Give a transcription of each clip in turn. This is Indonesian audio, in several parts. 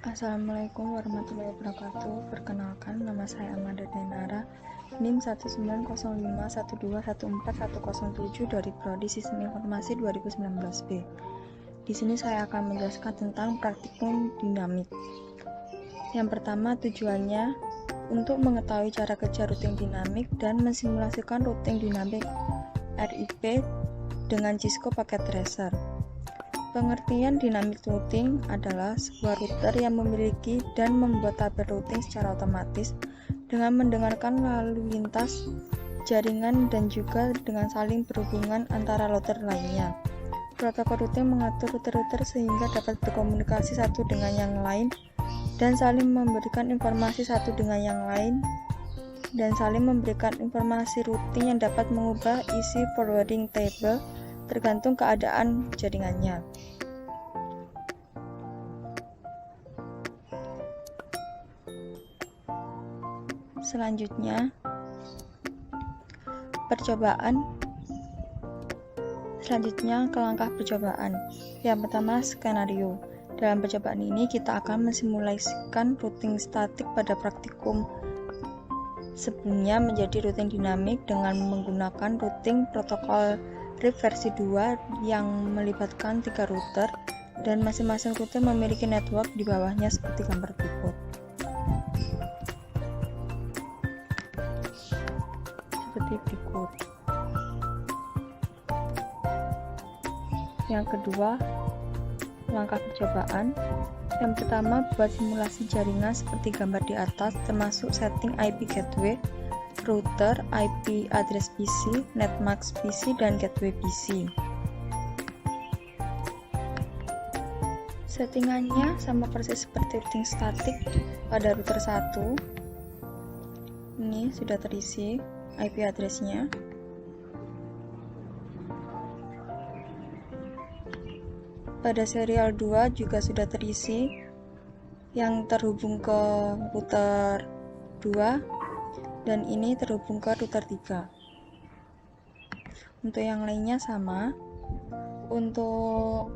Assalamualaikum warahmatullahi wabarakatuh. Perkenalkan, nama saya Amanda Denara, NIM 19051214107 dari Prodi Sistem Informasi 2019B. Di sini saya akan menjelaskan tentang praktikum dinamik. Yang pertama, tujuannya untuk mengetahui cara kerja routing dinamik dan mensimulasikan routing dinamik RIP dengan Cisco Packet Tracer. Pengertian dynamic routing adalah sebuah router yang memiliki dan membuat tabel routing secara otomatis dengan mendengarkan lalu lintas jaringan dan juga dengan saling berhubungan antara router lainnya. Protokol routing mengatur router-router sehingga dapat berkomunikasi satu dengan yang lain dan saling memberikan informasi satu dengan yang lain dan saling memberikan informasi routing yang dapat mengubah isi forwarding table tergantung keadaan jaringannya. Selanjutnya, ke langkah percobaan. Yang pertama, skenario. Dalam percobaan ini kita akan mensimulasikan routing statik pada praktikum sebelumnya menjadi routing dinamik dengan menggunakan routing protokol RIP versi 2 yang melibatkan 3 router dan masing-masing router memiliki network di bawahnya seperti gambar berikut. Yang kedua, langkah percobaan. Yang pertama, buat simulasi jaringan seperti gambar di atas, termasuk setting IP gateway, router, IP address PC, netmask PC, dan gateway PC. Settingannya sama persis seperti routing statik pada router 1. Ini sudah terisi IP address-nya. Pada serial 2 juga sudah terisi yang terhubung ke router 2 dan ini terhubung ke router 3. Untuk yang lainnya sama. Untuk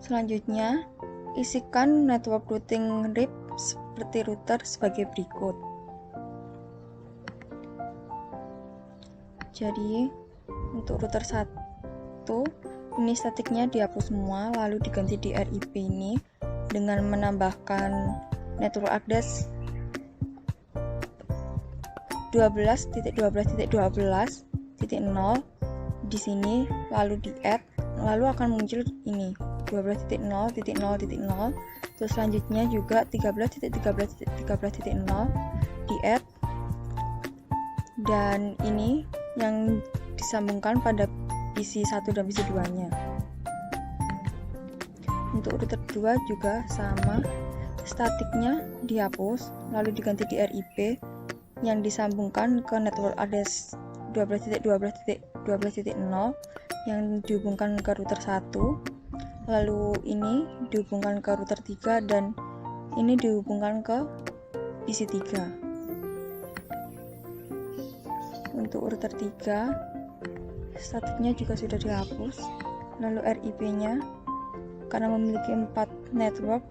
selanjutnya, isikan network routing RIP seperti router sebagai berikut. Jadi, untuk router 1, ini statiknya dihapus semua, lalu diganti di RIP ini dengan menambahkan network address 12.12.12.0 di sini, lalu di add, lalu akan muncul ini 12.0.0.0. Terus selanjutnya juga 13.13.13.0 di add, dan ini yang disambungkan pada PC 1 dan PC 2 nya. Untuk router 2 juga sama, statiknya dihapus lalu diganti di RIP yang disambungkan ke network address 12.12.12.0 yang dihubungkan ke router 1, lalu ini dihubungkan ke router 3 dan ini dihubungkan ke PC 3. Untuk router 3, statiknya juga sudah dihapus, lalu RIP-nya karena memiliki 4 network,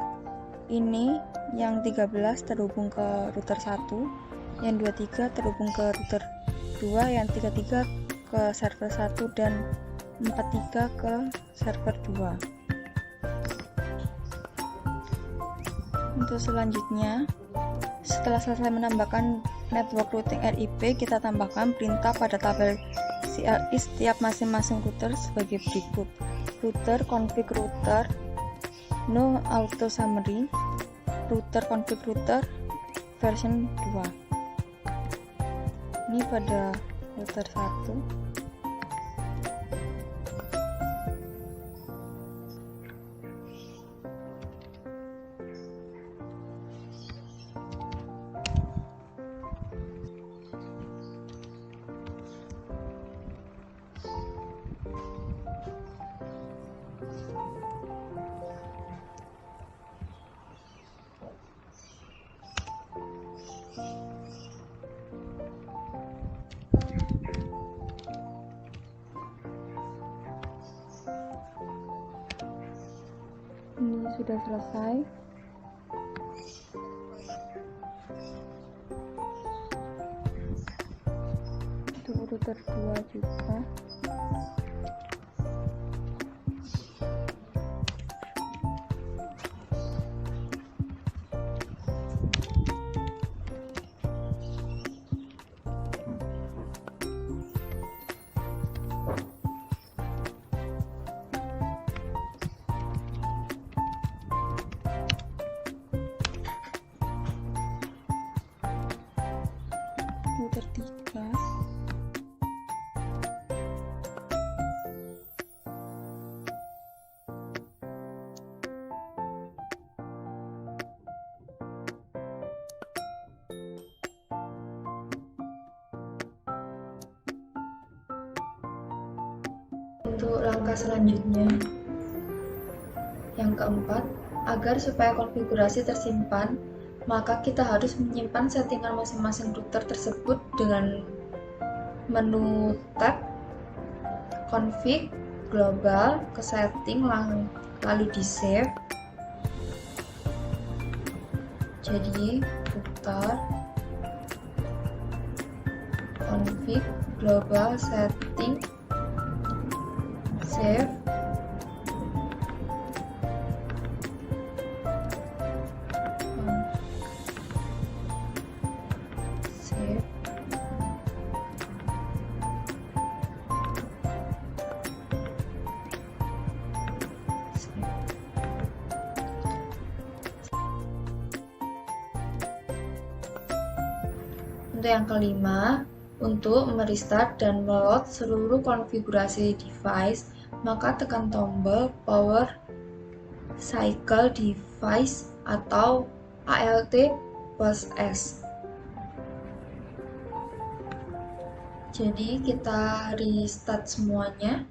ini yang 13 terhubung ke router 1, yang 23 terhubung ke router 2, yang 33 ke server 1, dan 43 ke server 2. Untuk selanjutnya, setelah selesai menambahkan network routing RIP, kita tambahkan perintah pada tabel CLI setiap masing-masing router sebagai berikut. Router config router no auto summary, router config router version 2. Ini pada router 1. Ini sudah selesai. router 2 juga. Router 3. Untuk langkah selanjutnya, yang keempat, agar supaya konfigurasi tersimpan, maka kita harus menyimpan settingan masing-masing router tersebut dengan menu tab, config, global, ke setting, lalu di save. Jadi router, config, global, setting, save. Save. Untuk yang kelima, untuk merestart dan meload seluruh konfigurasi device, maka tekan tombol Power Cycle Device atau ALT plus S. Jadi kita restart semuanya,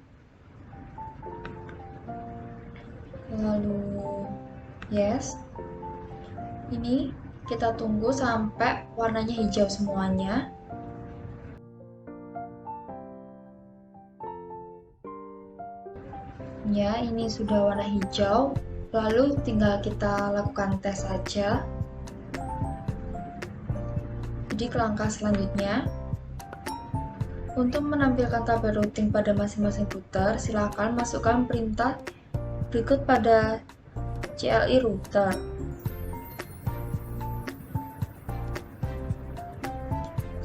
lalu yes. Ini kita tunggu sampai warnanya hijau semuanya. Ya, ini sudah warna hijau. Lalu tinggal kita lakukan tes saja. Jadi ke langkah selanjutnya, untuk menampilkan tabel routing pada masing-masing router, silakan masukkan perintah berikut pada CLI router.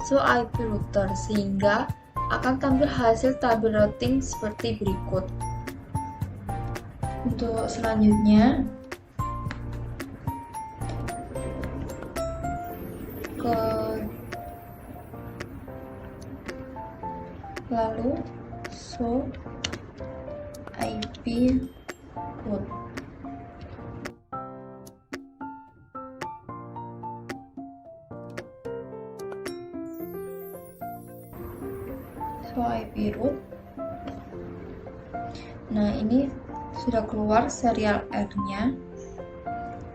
Show IP router, sehingga akan tampil hasil tabel routing seperti berikut. Untuk selanjutnya, lalu show IP route. Show IP route. Nah, ini sudah keluar serial R-nya.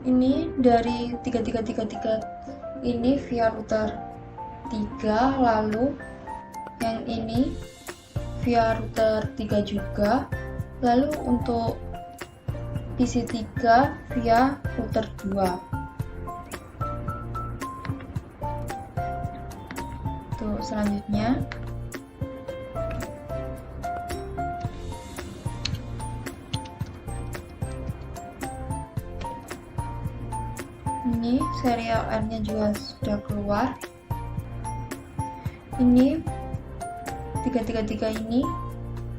Ini dari 3333 ini via router 3, lalu yang ini via router 3 juga, lalu untuk PC 3 via router 2. Tuh, selanjutnya ini serial R-nya juga sudah keluar. Ini 333 ini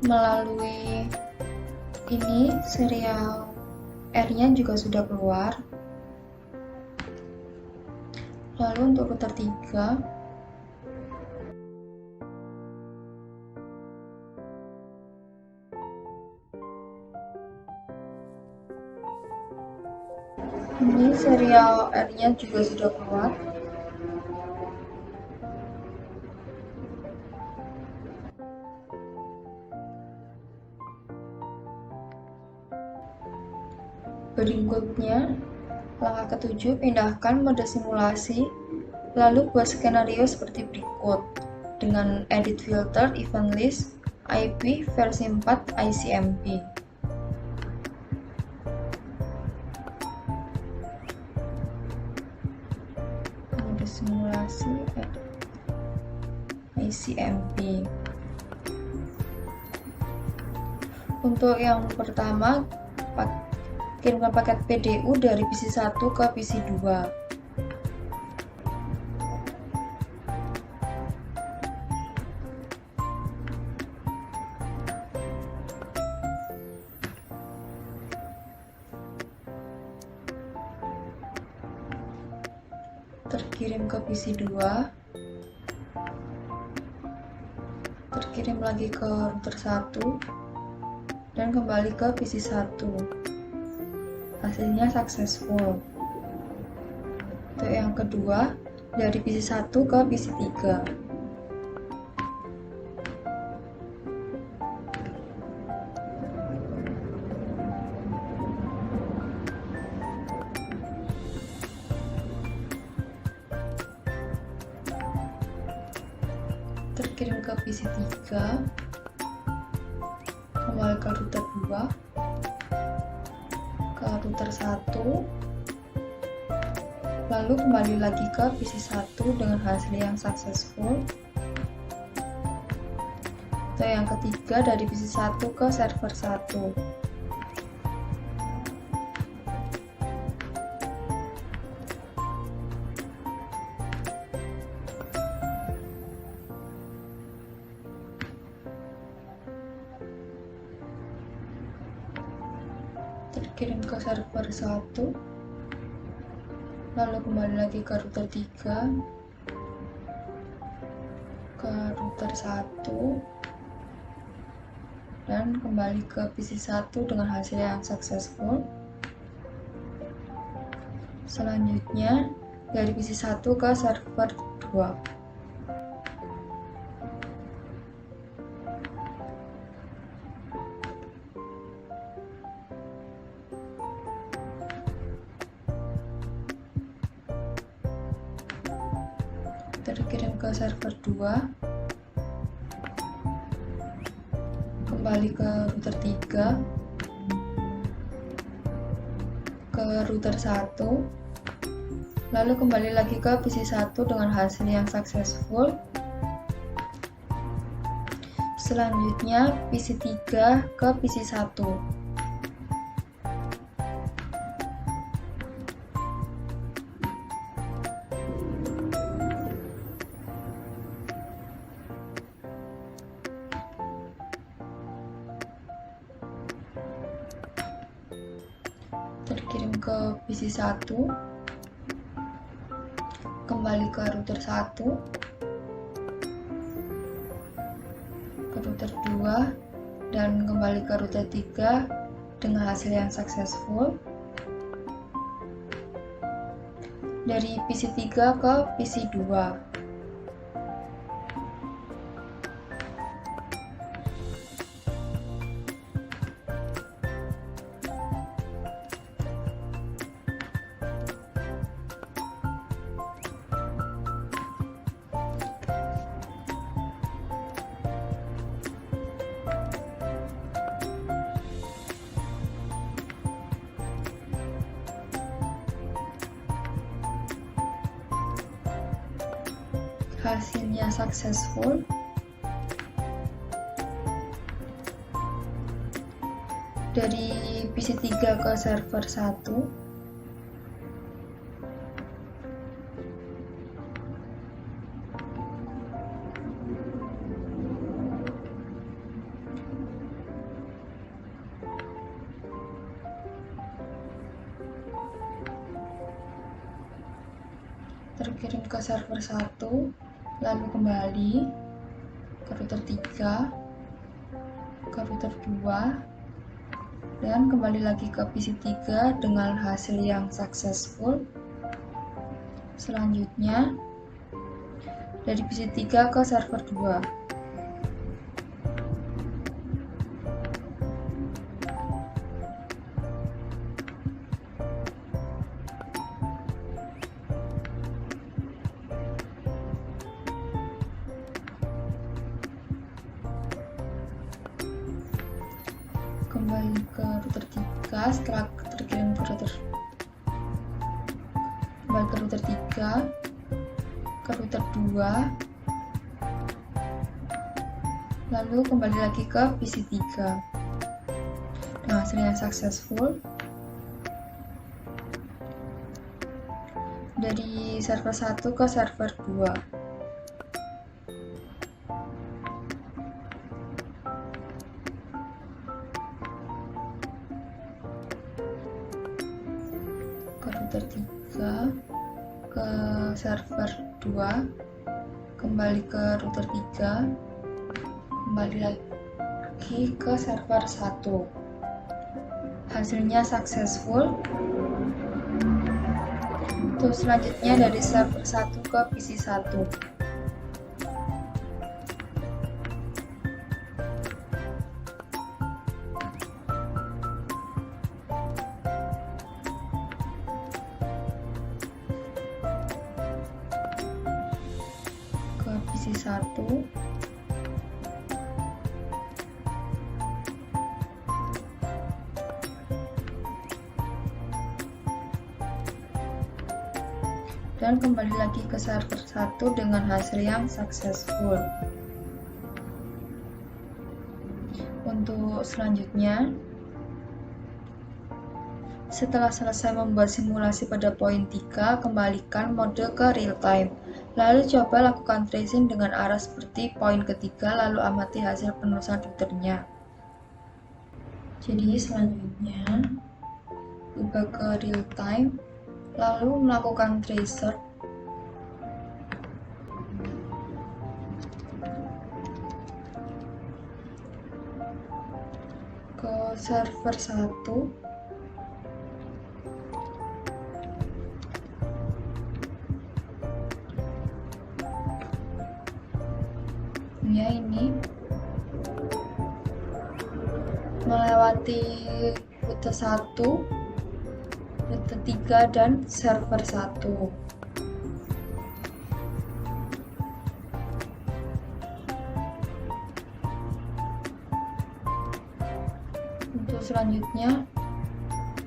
melalui ini serial R-nya juga sudah keluar. Lalu untuk router 3, ini serial R-nya juga sudah keluar. Berikutnya, langkah ke-7, pindahkan mode simulasi, lalu buat skenario seperti berikut, dengan edit filter event list IP versi 4 ICMP. Mode simulasi ICMP. Untuk yang pertama, kirimkan paket PDU dari PC 1 ke PC 2. Terkirim ke PC 2, terkirim lagi ke router 1, dan kembali ke PC 1. Hasilnya successful. Untuk yang kedua, dari PC 1 ke PC 3. Terkirim ke PC 3, kembali ke router 2, ke router 1, lalu kembali lagi ke PC 1 dengan hasil yang successful. Untuk yang ketiga, dari PC 1 ke server 1. Terkirim ke server 1, lalu kembali lagi ke router 3, ke router 1, dan kembali ke PC 1 dengan hasil yang successful. Selanjutnya, dari PC 1 ke server 2. Terkirim ke server 2, kembali ke router 3, ke router 1, lalu kembali lagi ke PC 1 dengan hasil yang successful. Selanjutnya, PC 3 ke PC 1. Terkirim ke PC 1, kembali ke router 1, ke router 2, dan kembali ke router 3 dengan hasil yang successful. Dari PC 3 ke PC 2. Hasilnya successful. Dari PC 3 ke server 1. Terkirim ke server 1, lalu kembali ke router 3, ke router 2, dan kembali lagi ke PC 3 dengan hasil yang successful. Selanjutnya, dari PC 3 ke server 2. Kembali ke router 3 setelah terkirim ke router, kembali ke router 3, ke router 2, Lalu kembali lagi ke PC3 dengan hasilnya successful. Dari server 1 ke server 2. Ke router 3, ke server 2, kembali ke router 3, kembali lagi ke server 1. Hasilnya successful. Terus selanjutnya dari server 1 ke PC 1. Ke PC 1. Dan kembali lagi ke server 1 dengan hasil yang successful. Untuk selanjutnya, setelah selesai membuat simulasi pada poin 3, kembalikan mode ke real time. Lalu coba lakukan tracing dengan arah seperti poin ketiga, lalu amati hasil penelusuran routernya. Jadi selanjutnya, ubah ke real time, lalu melakukan tracer ke server 1. Ya, ini melewati rute 1, rute 3, dan server 1. Untuk selanjutnya,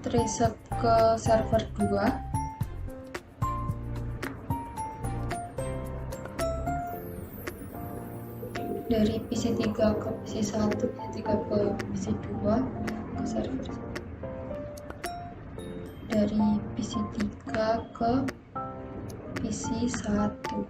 reset ke server 2. Dari PC 3 ke PC 1, PC 3 ke PC 2, ke server 1. Dari PC 3 ke PC 1.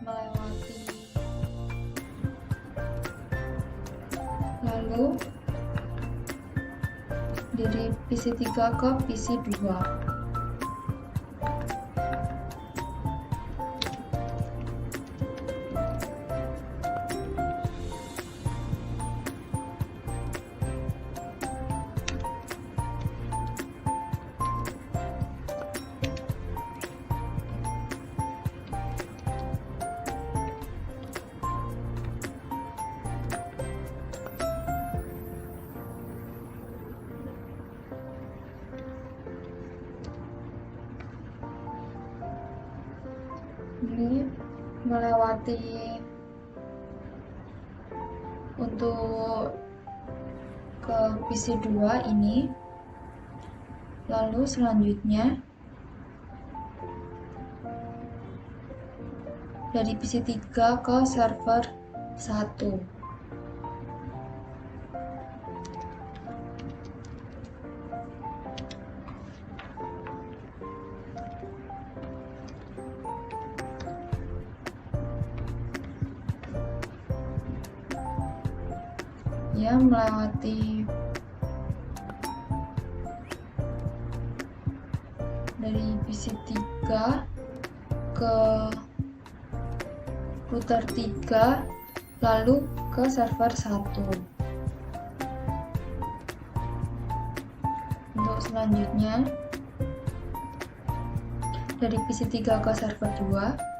Melewati, lalu dari PC 3 ke PC 2. Ini melewati untuk ke PC 2 ini, lalu selanjutnya dari PC 3 ke server 1. Ya, melewati dari PC 3 ke router 3, lalu ke server 1. Untuk selanjutnya dari PC 3 ke server 2.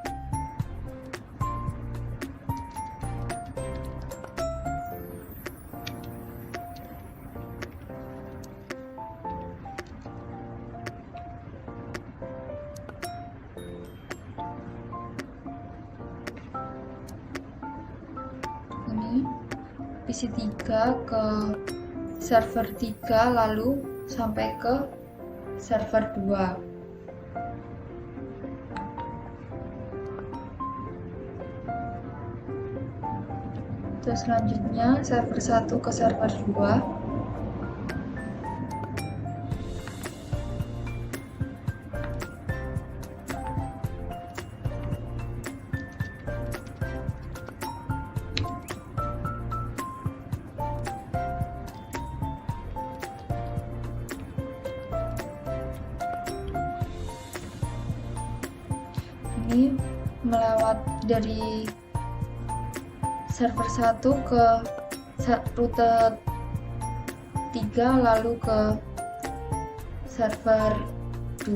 PC3 ke server 3 lalu sampai ke server 2. Terus selanjutnya server 1 ke server 2. Ini melewat dari server 1 ke rute 3 lalu ke server 2.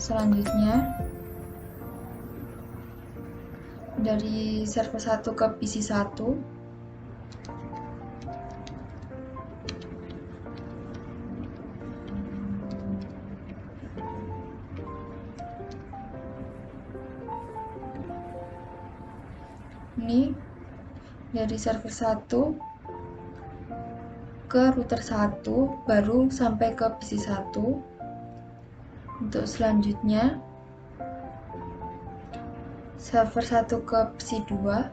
Selanjutnya dari server 1 ke PC1. Ini dari server 1 ke router 1 baru sampai ke PC1. Untuk selanjutnya server 1 ke PC2.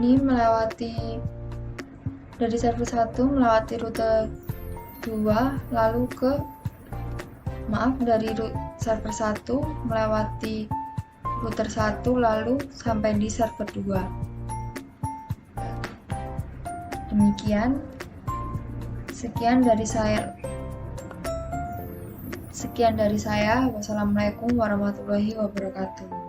Ini melewati dari server 1 melewati rute 2 lalu ke dari server 1 melewati router 1 lalu sampai di server 2. Demikian, sekian dari saya. Wassalamualaikum warahmatullahi wabarakatuh.